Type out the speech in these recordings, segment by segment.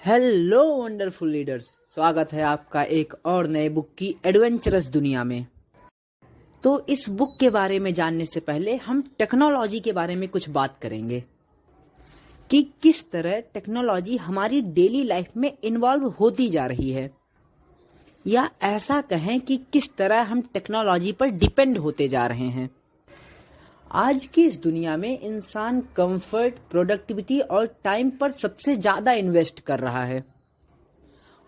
Hello wonderful leaders, स्वागत है आपका एक और नए बुक की एडवेंचरस दुनिया में। तो इस बुक के बारे में जानने से पहले हम टेक्नोलॉजी के बारे में कुछ बात करेंगे कि किस तरह टेक्नोलॉजी हमारी डेली लाइफ में इन्वॉल्व होती जा रही है, या ऐसा कहें कि किस तरह हम टेक्नोलॉजी पर डिपेंड होते जा रहे हैं। आज की इस दुनिया में इंसान कंफर्ट, प्रोडक्टिविटी और टाइम पर सबसे ज़्यादा इन्वेस्ट कर रहा है,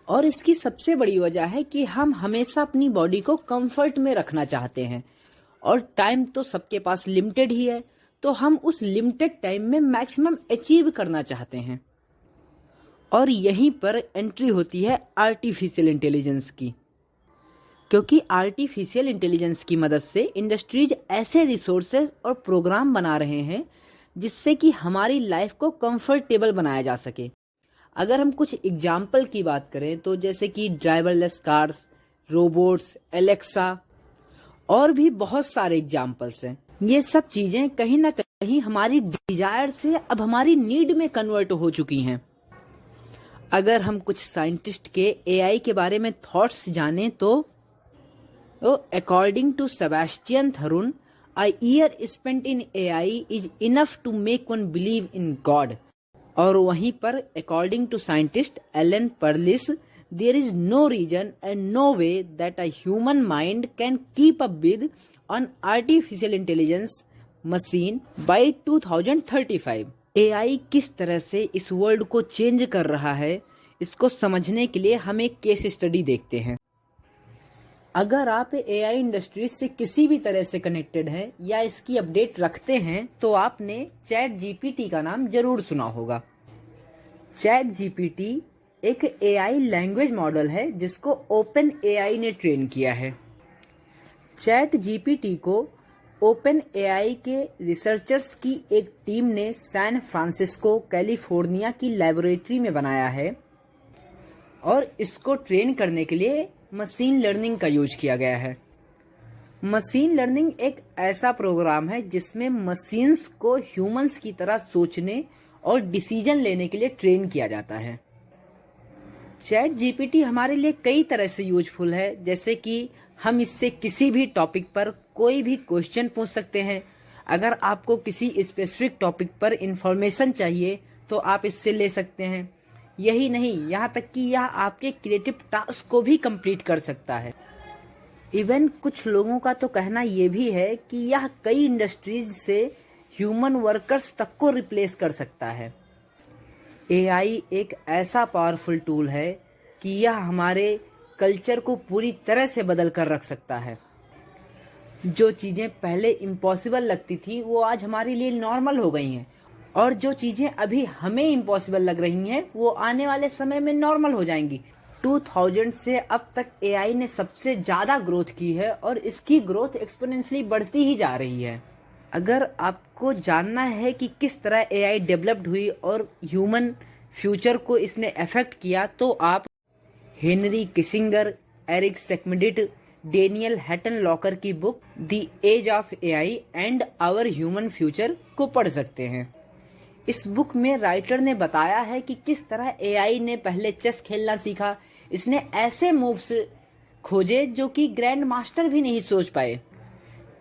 और इसकी सबसे बड़ी वजह है कि हम हमेशा अपनी बॉडी को कंफर्ट में रखना चाहते हैं, और टाइम तो सबके पास लिमिटेड ही है, तो हम उस लिमिटेड टाइम में मैक्सिमम अचीव करना चाहते हैं। और यहीं पर एंट्री होती है आर्टिफिशियल इंटेलिजेंस की, क्योंकि आर्टिफिशियल इंटेलिजेंस की मदद से इंडस्ट्रीज ऐसे रिसोर्सेज और प्रोग्राम बना रहे हैं जिससे कि हमारी लाइफ को कंफर्टेबल बनाया जा सके। अगर हम कुछ एग्जाम्पल की बात करें तो जैसे कि ड्राइवरलेस कार्स, रोबोट्स, एलेक्सा और भी बहुत सारे एग्जाम्पल्स हैं। ये सब चीजें कहीं ना कहीं हमारी डिजायर से अब हमारी नीड में कन्वर्ट हो चुकी हैं। अगर हम कुछ साइंटिस्ट के एआई के बारे में थॉट्स जानें तो according to Sebastian Tharun, a year spent in AI is enough to make one believe in God. और वहीं पर according to scientist Alan Perlis, there is no reason and no way that a human mind can keep up with an artificial intelligence machine by 2035. AI किस तरह से इस world को change कर रहा है, इसको समझने के लिए हम एक केस स्टडी देखते हैं। अगर आप एआई इंडस्ट्रीज से किसी भी तरह से कनेक्टेड हैं या इसकी अपडेट रखते हैं तो आपने चैट जीपीटी का नाम जरूर सुना होगा। चैट जीपीटी एक एआई लैंग्वेज मॉडल है जिसको ओपन एआई ने ट्रेन किया है। चैट जीपीटी को ओपन एआई के रिसर्चर्स की एक टीम ने सैन फ्रांसिस्को, कैलिफोर्निया की लेबोरेटरी में बनाया है, और इसको ट्रेन करने के लिए मशीन लर्निंग का यूज किया गया है। मशीन लर्निंग एक ऐसा प्रोग्राम है जिसमें मशीन्स को ह्यूमंस की तरह सोचने और डिसीजन लेने के लिए ट्रेन किया जाता है। चैट जीपीटी हमारे लिए कई तरह से यूजफुल है, जैसे कि हम इससे किसी भी टॉपिक पर कोई भी क्वेश्चन पूछ सकते हैं। अगर आपको किसी स्पेसिफिक टॉपिक पर इंफॉर्मेशन चाहिए तो आप इससे ले सकते हैं। यही नहीं, यहाँ तक कि यह आपके क्रिएटिव टास्क को भी कंप्लीट कर सकता है। इवन कुछ लोगों का तो कहना यह भी है कि यह कई इंडस्ट्रीज से ह्यूमन वर्कर्स तक को रिप्लेस कर सकता है। एआई एक ऐसा पावरफुल टूल है कि यह हमारे कल्चर को पूरी तरह से बदल कर रख सकता है। जो चीज़ें पहले इम्पॉसिबल लगती थी वो आज हमारे लिए नॉर्मल हो गई हैं, और जो चीजें अभी हमें इम्पॉसिबल लग रही हैं वो आने वाले समय में नॉर्मल हो जाएंगी। 2000 से अब तक एआई ने सबसे ज्यादा ग्रोथ की है, और इसकी ग्रोथ एक्सपोनेंशियली बढ़ती ही जा रही है। अगर आपको जानना है कि किस तरह एआई डेवलप्ड हुई और ह्यूमन फ्यूचर को इसने अफेक्ट किया, तो आप Henry Kissinger, Eric Schmidt, Daniel Huttenlocher की book the age of AI and our human future को पढ़ सकते हैं। इस बुक में राइटर ने बताया है कि किस तरह एआई ने पहले चेस खेलना सीखा। इसने ऐसे मूव्स खोजे जो कि ग्रैंड मास्टर भी नहीं सोच पाए।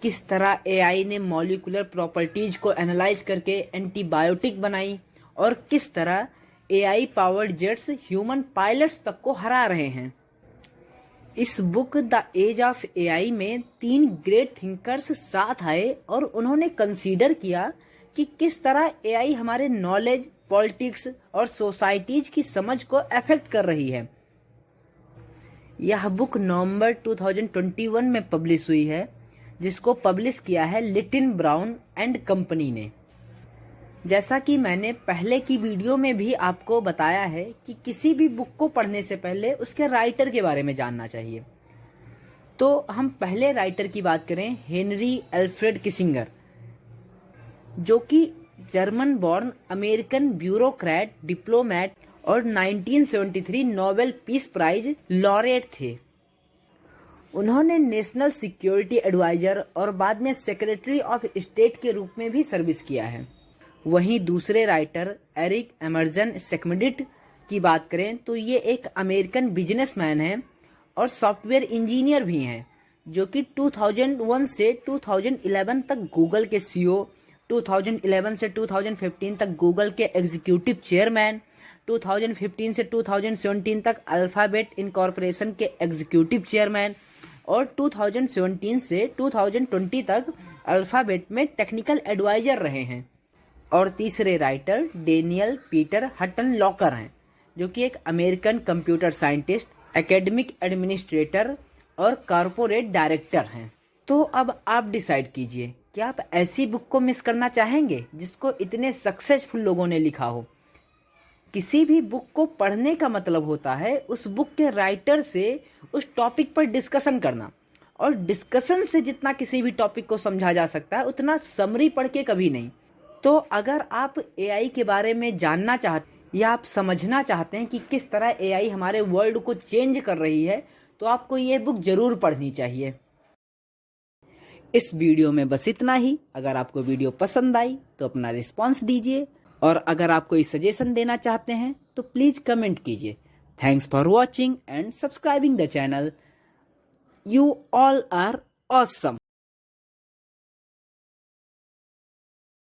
किस तरह एआई ने मॉलिक्यूलर प्रॉपर्टीज को एनालाइज करके एंटीबायोटिक बनाई, और किस तरह AI powered jets human pilots तक को हरा रहे हैं। इस book the age of AI में 3 ग्रेट थिंकर्स साथ आए और उन्होंने कंसीडर किया कि किस तरह एआई हमारे नॉलेज, पॉलिटिक्स और सोसाइटीज की समझ को अफेक्ट कर रही है। यह बुक नवंबर 2021 में पब्लिश हुई है, जिसको पब्लिश किया है लिटिल ब्राउन एंड कंपनी ने। जैसा कि मैंने पहले की वीडियो में भी आपको बताया है कि किसी भी बुक को पढ़ने से पहले उसके राइटर के बारे में जानना चाहिए। तो हम पहले राइटर की बात करें, हेनरी अल्फ्रेड किसिंगर, जो कि German born American bureaucrat, diplomat और 1973 नोबेल पीस प्राइज लॉरेट थे। उन्होंने नेशनल सिक्योरिटी एडवाइजर और बाद में सेक्रेटरी ऑफ स्टेट के रूप में भी सर्विस किया है। वहीं दूसरे राइटर एरिक एमर्सन सेकमिडिट की बात करें तो ये एक अमेरिकन बिजनेसमैन है और सॉफ्टवेयर इंजीनियर भी हैं, जो कि 2001 से 2011 तक गूगल के सीईओ, 2011 से 2015 तक गूगल के एग्जीक्यूटिव चेयरमैन, 2015 से 2017 तक अल्फाबेट इनकॉर्पोरेशन के एग्जीक्यूटिव चेयरमैन और 2017 से 2020 तक अल्फाबेट में टेक्निकल एडवाइजर रहे हैं। और तीसरे राइटर डेनियल पीटर हटन लॉकर हैं, जो कि एक American computer scientist, academic administrator और कॉरपोरेट डायरेक्टर हैं। तो अब आप डिसाइड कीजिए कि आप ऐसी बुक को मिस करना चाहेंगे जिसको इतने सक्सेसफुल लोगों ने लिखा हो। किसी भी बुक को पढ़ने का मतलब होता है उस बुक के राइटर से उस टॉपिक पर डिस्कशन करना, और डिस्कशन से जितना किसी भी टॉपिक को समझा जा सकता है उतना समरी पढ़ के कभी नहीं। तो अगर आप एआई के बारे में जानना चाहते या आप समझना चाहते हैं कि किस तरह एआई हमारे वर्ल्ड को चेंज कर रही है, तो आपको ये बुक जरूर पढ़नी चाहिए। इस वीडियो में बस इतना ही। अगर आपको वीडियो पसंद आई तो अपना रिस्पॉन्स दीजिए, और अगर आप कोई सजेशन देना चाहते हैं तो प्लीज कमेंट कीजिए। Thanks for watching and subscribing the channel. You all are awesome.